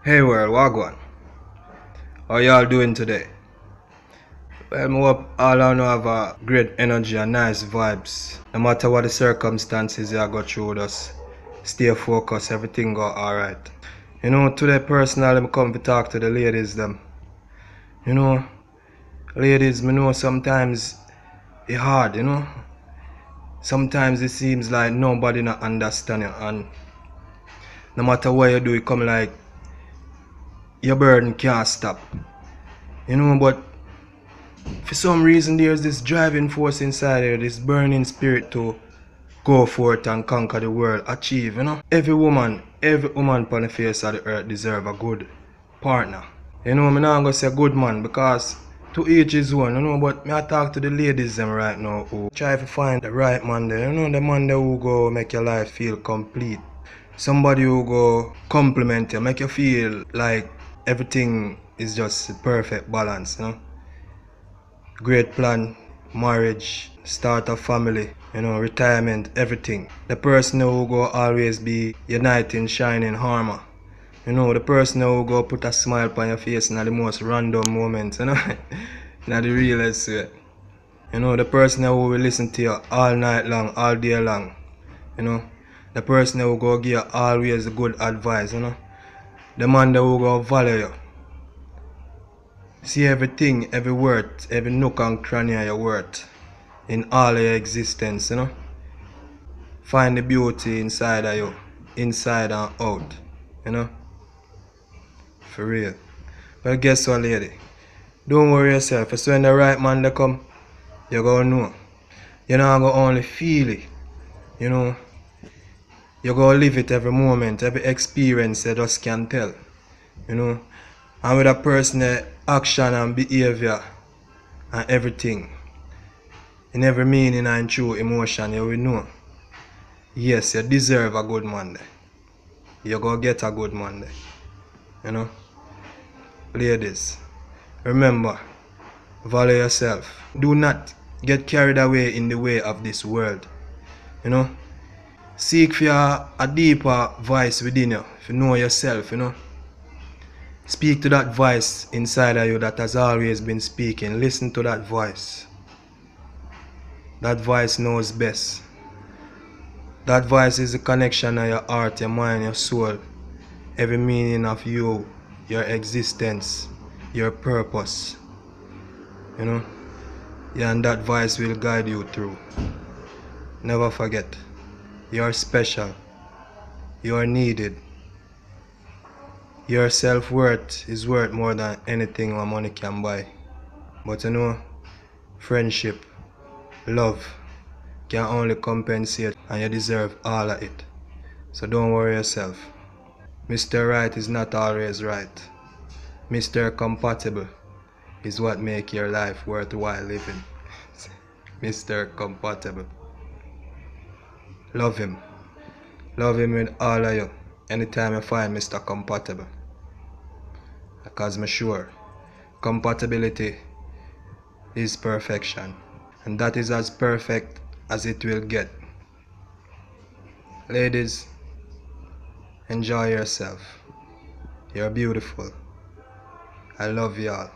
Hey world, wagwan. How y'all doing today? Well, I hope all of you have a great energy and nice vibes. No matter what the circumstances you go through, just stay focused, everything go alright. Today personally, I come to talk to the ladies them. You know, ladies, me know sometimes it's hard. Sometimes it seems like nobody not understand you, and no matter what you do, it come like your burden can't stop. But for some reason there's this driving force inside here, this burning spirit to go forth and conquer the world, achieve. Every woman on the face of the earth deserve a good partner. I'm not gonna say good man because to each his own, but me I talk to the ladies them right now who try to find the right man there, the man there who go make your life feel complete. Somebody who go compliment you, make you feel like everything is just perfect balance. Great plan, marriage, start a family, retirement, everything. The person who go always be uniting, shining armor. The person who go put a smile on your face in the most random moments, in the realest way. The person who will listen to you all night long, all day long. You know. The person who go give you always good advice. The man who go value you. See everything, every word, every nook and cranny of your worth in all of your existence. Find the beauty inside of you, inside and out, you know. For real. But guess what, lady? Don't worry yourself. As when the right man they come, you're gonna know. You're not gonna only feel it, you know. You're gonna live it every moment, every experience you just can tell, you know. And with a person's action and behavior and everything, in every meaning and true emotion, you will know. Yes, you deserve a good man there. You're gonna get a good man there. You know? Ladies, remember, value yourself. Do not get carried away in the way of this world. You know? Seek for a deeper voice within you. If you know yourself. Speak to that voice inside of you that has always been speaking. Listen to that voice. That voice knows best. That voice is the connection of your heart, your mind, your soul. Every meaning of you, your existence, your purpose. Yeah, and that voice will guide you through. Never forget, you're special. You're needed. Your self-worth is worth more than anything what money can buy. But friendship, love can only compensate, and you deserve all of it. So don't worry yourself. Mr. Right is not always right. Mr. Compatible is what make your life worthwhile living. Mr. Compatible. Love him. Love him with all of you. Anytime you find Mr. Compatible. Because I'm sure compatibility is perfection. And that is as perfect as it will get. Ladies, enjoy yourself. You're beautiful. I love y'all.